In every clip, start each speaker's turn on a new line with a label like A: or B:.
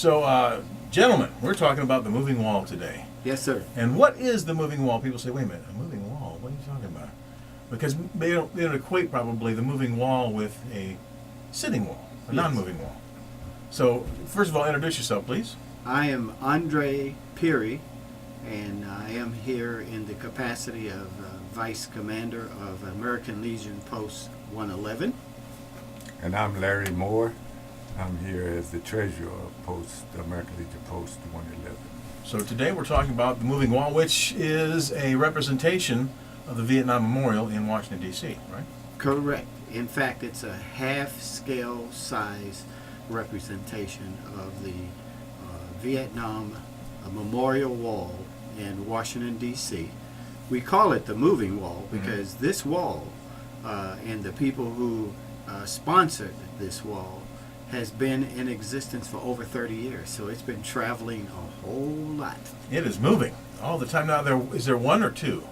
A: So, gentlemen, we're talking about the moving wall today.
B: Yes, sir.
A: And what is the moving wall? People say, wait a minute, a moving wall? What are you talking about? Because they don't equate probably the moving wall with a sitting wall, a non-moving wall. So, first of all, introduce yourself, please.
B: I am Andre Peary, and I am here in the capacity of Vice Commander of American Legion Post 111.
C: And I'm Larry Moore. I'm here as the treasurer of American Legion Post 111.
A: So today we're talking about the moving wall, which is a representation of the Vietnam Memorial in Washington, D.C., right?
B: Correct. In fact, it's a half-scale size representation of the Vietnam Memorial Wall in Washington, D.C. We call it the moving wall because this wall and the people who sponsored this wall has been in existence for over 30 years. So it's been traveling a whole lot.
A: It is moving all the time. Now, is there one or two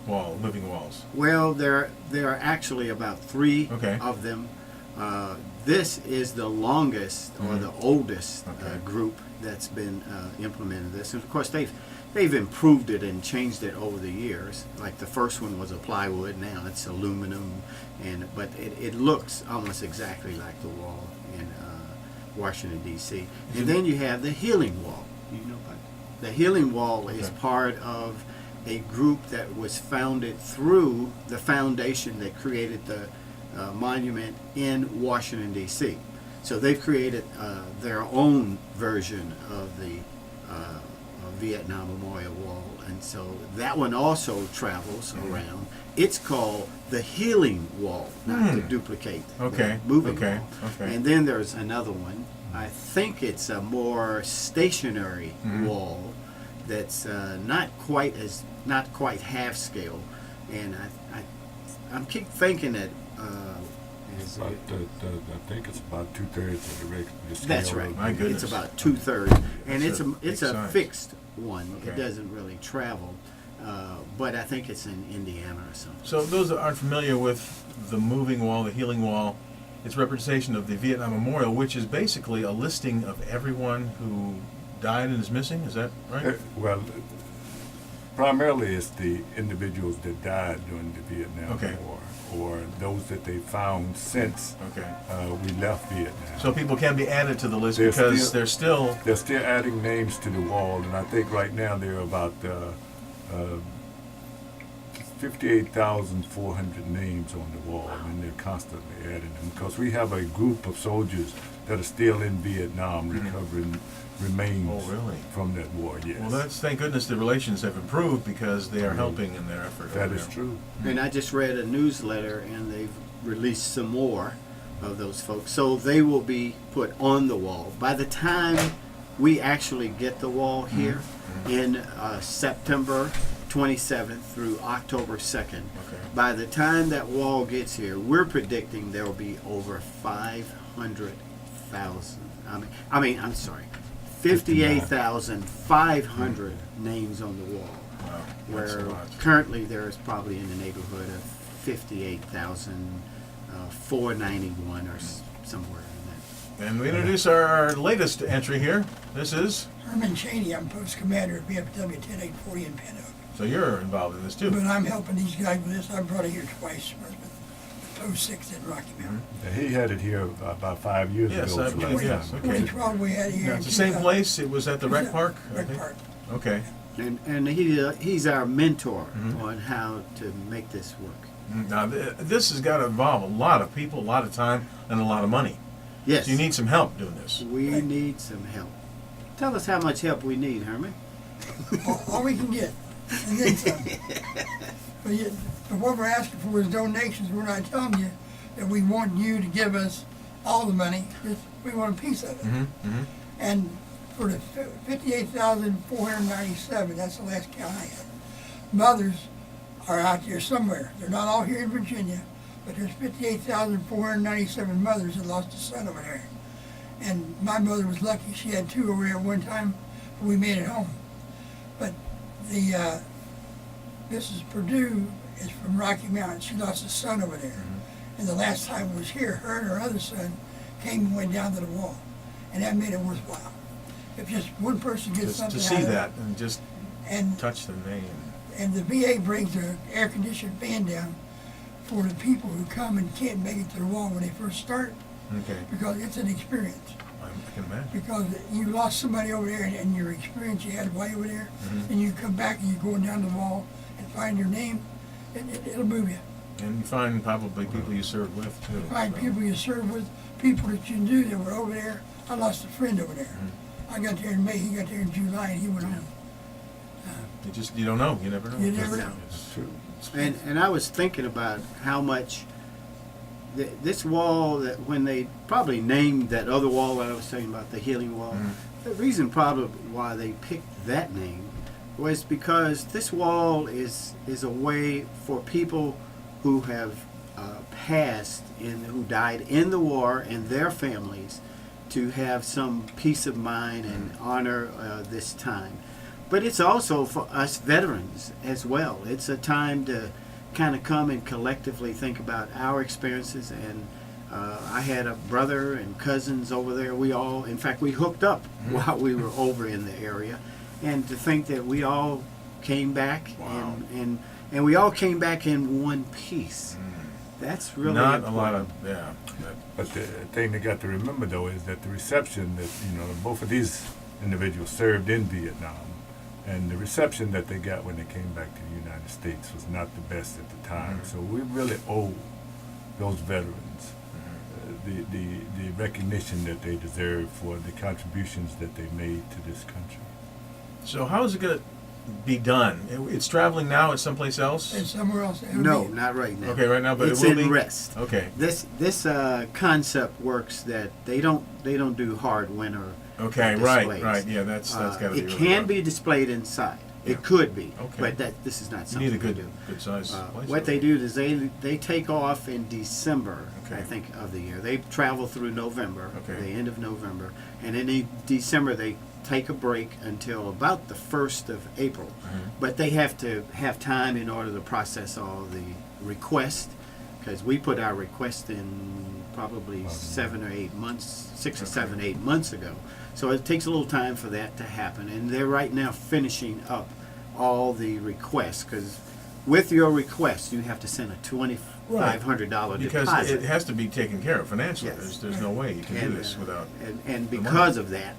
A: moving walls?
B: Well, there are actually about three of them. This is the longest or the oldest group that's been implemented this. And of course, they've improved it and changed it over the years. Like the first one was a plywood, now it's aluminum, but it looks almost exactly like the wall in Washington, D.C. And then you have the healing wall. You know about the healing wall is part of a group that was founded through the foundation that created the monument in Washington, D.C. So they've created their own version of the Vietnam Memorial Wall, and so that one also travels around. It's called the Healing Wall, not to duplicate the moving wall. And then there's another one. I think it's a more stationary wall that's not quite half scale, and I keep thinking that.
C: I think it's about 2/3 of the regular scale.
B: That's right.
A: My goodness.
B: It's about 2/3, and it's a
A: size.
B: fixed one. It doesn't really travel, but I think it's in Indiana or something.
A: So those that aren't familiar with the moving wall, the healing wall, it's representation of the Vietnam Memorial, which is basically a listing of everyone who died and is missing. Is that right?
C: Well, primarily it's the individuals that died during the Vietnam War, or those that they found since we left Vietnam.
A: So people can be added to the list because they're still
C: adding names to the wall, and I think right now there are about 58,400 names on the wall, and they're constantly adding them because we have a group of soldiers that are still in Vietnam recovering remains from that war. Yes.
A: Well, thank goodness the relations have improved because they are helping in their effort.
C: That is true.
B: And I just read a newsletter, and they've released some more of those folks. So they will be put on the wall. By the time we actually get the wall here in September 27th through October 2nd, by the time that wall gets here, we're predicting there will be over 500,000. I'm sorry. 58,500 names on the wall, where currently there is probably in the neighborhood of 58,491 or somewhere in that.
A: And we introduce our latest entry here. This is
D: Herman Chaney. I'm post commander at BFW 10840 in Pinhook.
A: So you're involved in this too.
D: But I'm helping these guys with this. I brought it here twice with Post 6 in Rocky Mountain.
C: He had it here about 5 years ago.
A: Yes, I believe, yes.
D: 2012 we had it here.
A: It's the same place. It was at the rec park.
D: Rec Park.
A: Okay.
B: And he's our mentor on how to make this work.
A: Now this has got to involve a lot of people, a lot of time, and a lot of money.
B: Yes.
A: So you need some help doing this.
B: We need some help. Tell us how much help we need, Herman.
D: All we can get. And then some. But what we're asking for is donations. We're not telling you that we want you to give us all the money. We want a piece of it. And for the 58,497, that's the last count I had, mothers are out there somewhere. They're not all here in Virginia, but there's 58,497 mothers that lost a son over there. And my mother was lucky. She had two over there at one time, but we made it home. But the Mrs. Purdue is from Rocky Mountain. She lost a son over there. And the last time I was here, her and her other son came and went down to the wall. and that made it worthwhile. If just one person gets
A: Just
D: something
A: to
D: out
A: see
D: of
A: that
D: it,
A: and just
D: and
A: touch the name.
D: and the VA brings an air-conditioned fan down for the people who come and can't make it to the wall when they first start,
A: Okay,
D: because it's an experience.
A: I can imagine.
D: Because you lost somebody over there, and your experience you had while you were there, and you come back and you're going down the wall and find your name, it'll move you.
A: And you find probably people you served with too.
D: Find
A: so.
D: people you served with, people that you knew that were over there. I lost a friend over there. I got there in May, he got there in July, and he went home.
A: You don't know. You never know.
D: You never know.
A: It's true.
B: And I was thinking about how much this wall, that when they probably named that other wall that I was talking about, the healing wall, the reason probably why they picked that name was because this wall is a way for people who have passed and who died in the war and their families to have some peace of mind and honor this time. But it's also for us veterans as well. It's a time to kind of come and collectively think about our experiences. And I had a brother and cousins over there. We all, in fact, we hooked up while we were over in the area. And to think that we all came back and we all came back in one piece. That's really
A: Not
B: important.
A: a lot of, yeah.
C: But the thing they got to remember, though, is that the reception that, both of these individuals served in Vietnam, and the reception that they got when they came back to the United States was not the best at the time. So we really owe those veterans the recognition that they deserve for the contributions that they made to this country.
A: So how is it going to be done? It's traveling now. It's someplace else.
D: And somewhere else. It'll
B: No,
D: be-
B: not right now.
A: Okay, right now, but
B: it's
A: it will
B: in
A: be.
B: rest.
A: Okay.
B: This concept works that they don't do hard winter.
A: Okay.
B: displays.
A: Right. Yeah. That's got to be.
B: It
A: really
B: can
A: good.
B: be displayed inside.
A: Yeah.
B: It could be,
A: Okay.
B: but this is not
A: You
B: something
A: need a
B: we
A: good,
B: do.
A: good size place.
B: What they do is they take off in December,
A: Okay.
B: I think, of the year. They travel through November,
A: Okay.
B: the end of November, and in December they take a break until about the 1st of April. But they have to have time in order to process all the requests, because we put our request in probably 7 or 8 months, 6 or 7, 8 months ago. So it takes a little time for that to happen, and they're right now finishing up all the requests, because with your request you have to send a $2,500
A: Because
B: deposit.
A: it has to be taken care of financially.
B: Yes.
A: There's no way you can do this without.
B: And
A: the money.
B: because of that,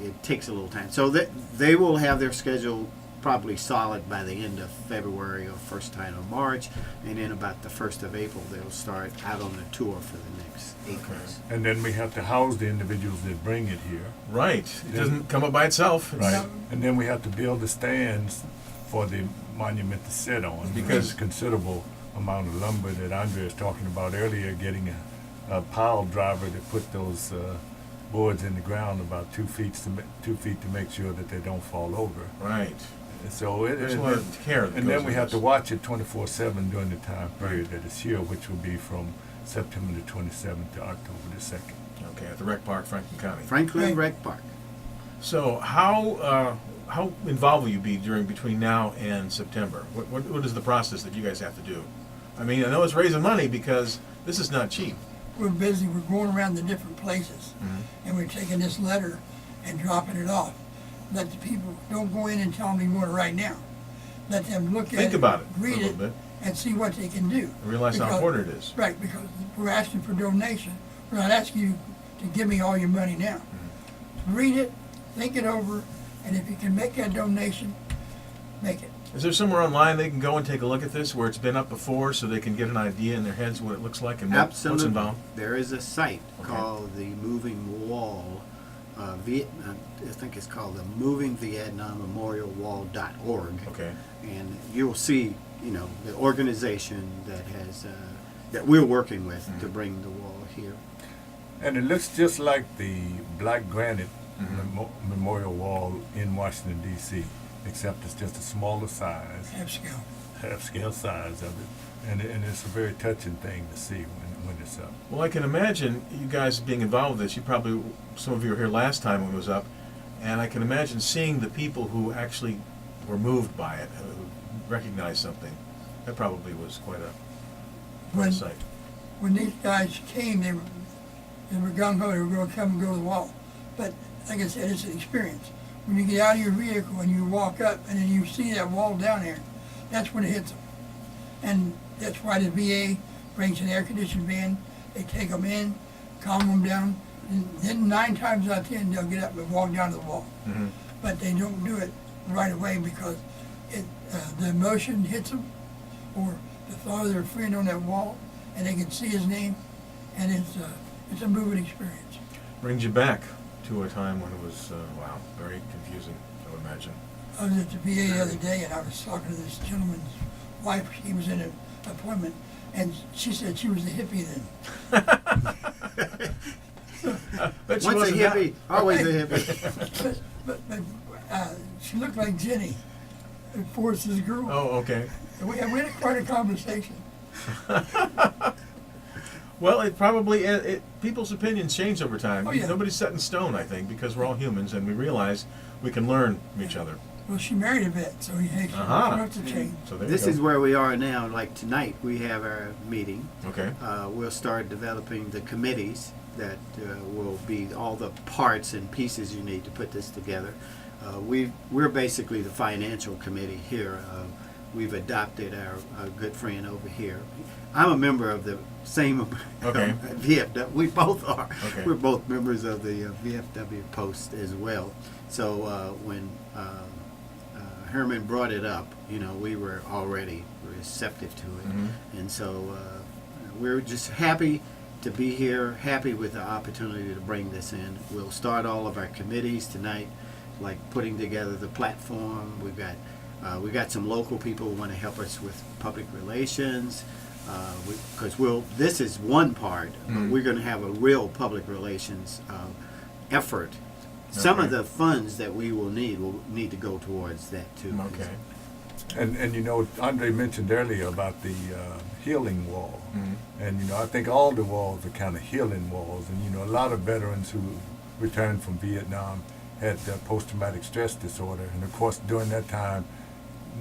B: it takes a little time. So that they will have their schedule probably solid by the end of February or first time of March, and then about the 1st of April they'll start out on the tour for the next 8 months.
C: And then we have to house the individuals that bring it here.
A: Right. It doesn't come up by itself. It's-
C: Right. And then we have to build the stands for the monument to sit on.
A: Because-
C: There's a considerable amount of lumber that Andrea was talking about earlier, getting a pile driver to put those boards in the ground about 2 feet to make sure that they don't fall over.
A: Right.
C: So
A: There's a lot of care that
C: and
A: goes
C: then we
A: into
C: have to
A: this.
C: watch it 24/7 during the time period that it's here, which will be from September the 27th to October the 2nd.
A: Okay. At the Rec Park, Franklin County.
B: Franklin
D: Right.
B: Rec Park.
A: So how involved will you be between now and September? What is the process that you guys have to do? I mean, I know it's raising money because this is not cheap.
D: We're busy. We're going around the different places, and we're taking this letter and dropping it off. Let the people don't go in and tell them you want it right now. Let them look at
A: Think
D: it,
A: about it
D: read
A: a little
D: it,
A: bit.
D: and see what they can do.
A: And realize how
D: Because-
A: important it is.
D: Right, because we're asking for donation. We're not asking you to give me all your money now. Read it, think it over, and if you can make that donation, make it.
A: Is there somewhere online they can go and take a look at this where it's been up before so they can get an idea in their heads what it looks like and what's
B: Absolutely.
A: involved?
B: There is a site
A: Okay.
B: called the Moving Wall. I think it's called the Moving Vietnam Memorial Wall.org.
A: Okay.
B: And you'll see, the organization that has that we're working with to bring the wall here.
C: And it looks just like the black granite memorial wall in Washington, D.C., except it's just a smaller size, half-scale size of it. And it's a very touching thing to see when it's up.
A: Well, I can imagine you guys being involved with this. Some of you were here last time when it was up, and I can imagine seeing the people who actually were moved by it, who recognized something. That probably was quite a sight.
D: When these guys came, they were gung-ho. They were going to come and go to the wall. But like I said, it's an experience. When you get out of your vehicle and you walk up and then you see that wall down there, that's when it hits them. And that's why the VA brings an air-conditioned van. They take them in, calm them down, and then 9 times out of 10 they'll get up and walk down to the wall.
A: Mm-hmm.
D: But they don't do it right away because the emotion hits them, or the thought of their friend on that wall, and they can see his name, and it's a moving experience.
A: Brings you back to a time when it was, wow, very confusing, I would imagine.
D: I was at the VA the other day, and I was talking to this gentleman's wife. He was in an appointment, and she said she was a hippie then.
A: Bet she
B: Once a
A: wasn't
B: hippie, always a hippie.
D: but she looked like Jenny, Forrest's girl.
A: Oh, okay.
D: And we had quite a conversation.
A: Well, it probably, people's opinions change over time.
D: Oh, yeah.
A: Nobody's set in stone, I think, because we're all humans and we realize we can learn from each other.
D: Well, she married a vet, so she wants to change.
A: So there
B: This
A: you
B: is
A: go.
B: where we are now. Like tonight, we have our meeting.
A: Okay.
B: We'll start developing the committees that will be all the parts and pieces you need to put this together. We're basically the financial committee here. We've adopted our good friend over here. I'm a member of the same
A: Okay.
B: VFW. We both are.
A: Okay.
B: We're both members of the VFW post as well. So when Herman brought it up, we were already receptive to it.
A: Mm-hmm.
B: And so we're just happy to be here, happy with the opportunity to bring this in. We'll start all of our committees tonight, like putting together the platform. We got some local people who want to help us with public relations, because this is one part, but we're going to have a real public relations effort. Some of
A: Okay.
B: the funds that we will need to go towards that too.
A: Okay.
C: And Andre mentioned earlier about the healing wall.
A: Mm-hmm.
C: And I think all the walls are kind of healing walls. And a lot of veterans who returned from Vietnam had post-traumatic stress disorder. And of course, during that time,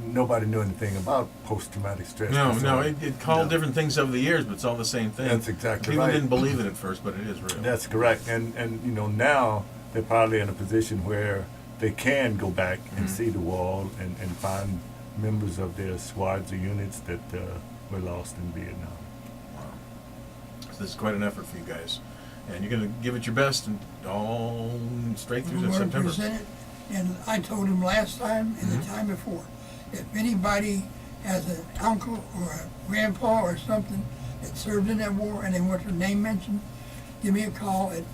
C: nobody knew anything about post-traumatic stress disorder.
A: No, it called different things over the years, but it's all the same thing.
C: That's exactly
A: People
C: right.
A: didn't believe it at first, but it is real.
C: That's correct. And now they're probably in a position where they can go back and see the wall and find members of their squads or units that were lost in Vietnam.
A: Wow. So this is quite an effort for you guys. And you're going to give it your best and all straight through
D: We
A: to
D: want to
A: September.
D: present it, and I told him last time and the time before, if anybody has an uncle or a grandpa or something that served in that war and they want their name mentioned, give me a call at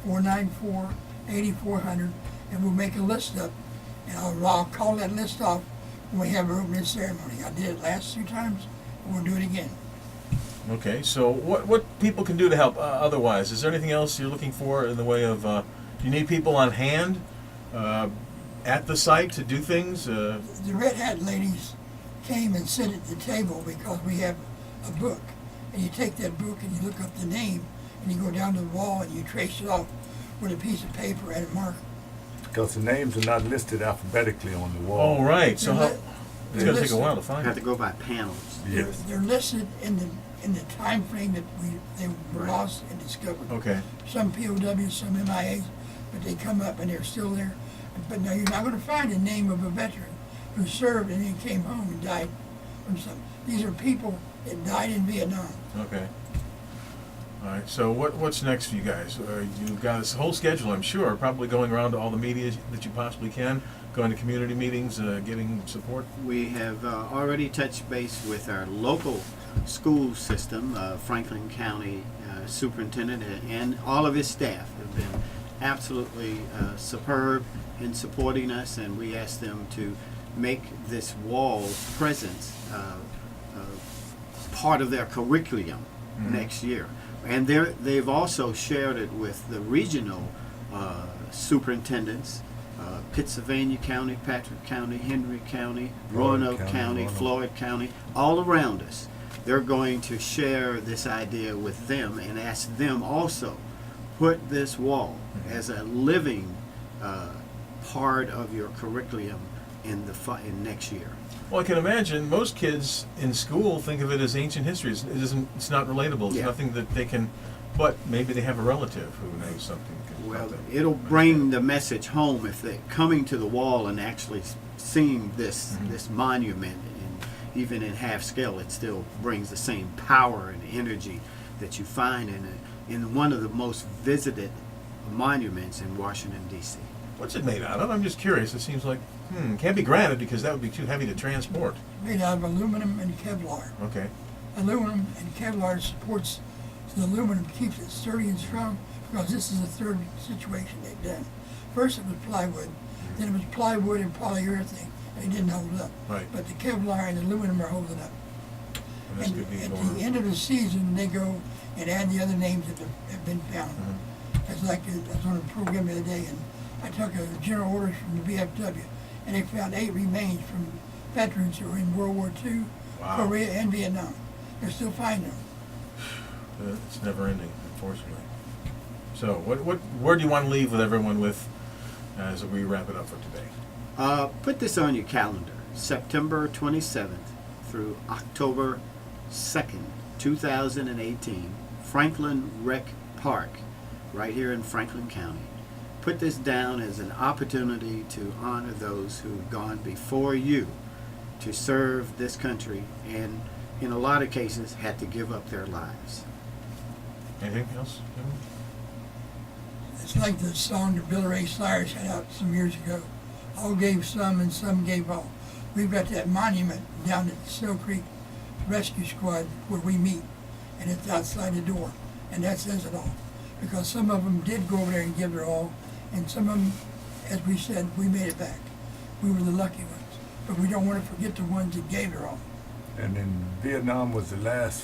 D: 540-494-8400, and we'll make a list up, and I'll call that list off when we have our opening ceremony. I did it last 2 times, and we'll do it again.
A: Okay, so what people can do to help otherwise? Is there anything else you're looking for in the way of, you need people on hand at the site to do things?
D: The Red Hat ladies came and sit at the table because we have a book. And you take that book and you look up the name and you go down to the wall and you trace it off with a piece of paper and a marker.
C: Because the names are not listed alphabetically on the wall.
A: Oh, right. So
D: They're
A: it's going to take a
D: listed.
A: while to
B: We
A: find
B: have
A: it.
B: to go by panels.
C: Yes.
D: They're listed in the time frame that they were
B: Right.
D: lost and discovered.
A: Okay.
D: Some POWs, some MIAs, but they come up and they're still there. But now you're not going to find the name of a veteran who served and then came home and died from something. These are people that died in Vietnam.
A: Okay. All right. So what's next for you guys? You've got this whole schedule, I'm sure, probably going around to all the media that you possibly can, going to community meetings, getting support.
B: We have already touched base with our local school system. Franklin County Superintendent and all of his staff have been absolutely superb in supporting us, and we asked them to make this wall presence part of their curriculum next year. And they've also shared it with the regional superintendents, Pittsylvania County, Patrick County, Henry County, Roanoke County, Floyd County, all around us. They're going to share this idea with them and ask them also put this wall as a living part of your curriculum in next year.
A: Well, I can imagine most kids in school think of it as ancient history. It's not relatable. It's
B: Yeah.
A: nothing that they can But maybe they have a relative who knows something.
B: Well, it'll bring the message home if they're coming to the wall and actually seeing this this monument, and even in half scale, it still brings the same power and energy that you find in one of the most visited monuments in Washington, D.C.
A: What's it made out of? I'm just curious. It seems like, can't be granite because that would be too heavy to transport.
D: Made out of aluminum and Kevlar.
A: Okay.
D: Aluminum and Kevlar supports the aluminum, keeps it sturdy and strong, because this is the third situation they've done. First it was plywood, then it was plywood and polyurethane, and it didn't hold up.
A: Right.
D: But the Kevlar and aluminum are holding up.
A: And this could be
D: At
A: more.
D: the end of the season, they go and add the other names that have been found. It's like, I was on a program the other day, and I took a general orders from the VFW, and they found 8 remains from veterans who were in World War II,
A: Wow.
D: Korea, and Vietnam. They're still finding them.
A: It's never ending, unfortunately. So, where do you want to leave with everyone with as we wrap it up for today?
B: Put this on your calendar, September 27th through October 2nd, 2018, Franklin Rec Park, right here in Franklin County. Put this down as an opportunity to honor those who've gone before you to serve this country, and in a lot of cases had to give up their lives.
A: Anything else? Kevin?
D: It's like the song that Billy Ray Cyrus had out some years ago. All gave some and some gave all. We've got that monument down at the Snow Creek Rescue Squad where we meet, and it's outside the door, and that says it all. Because some of them did go over there and give their all, and some of them, as we said, we made it back. We were the lucky ones. But we don't want to forget the ones that gave their all.
C: And then Vietnam was the last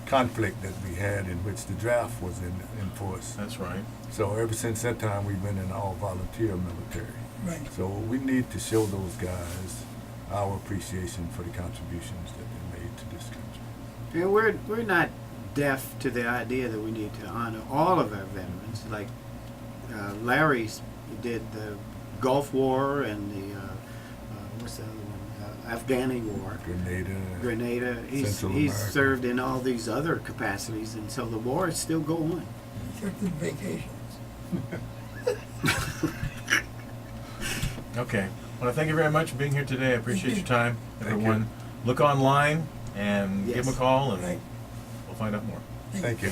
C: conflict that we had in which the draft was in force.
A: That's right.
C: So ever since that time, we've been in all volunteer military.
D: Right.
C: So we need to show those guys our appreciation for the contributions that they made to this country.
B: And we're not deaf to the idea that we need to honor all of our veterans. Like Larry did the Gulf War and the what's the other one? Afghani War. Grenada. He's
C: America.
B: served in all these other capacities, and so the war is still going on.
D: Took the vacations.
A: Okay. Well, thank you very much for being here today. I appreciate
D: you.
A: your time.
C: Thank
A: Everyone,
C: you.
A: look online and give
B: Yes.
A: them a call, and
D: Right.
A: we'll find out more.
C: Thank you.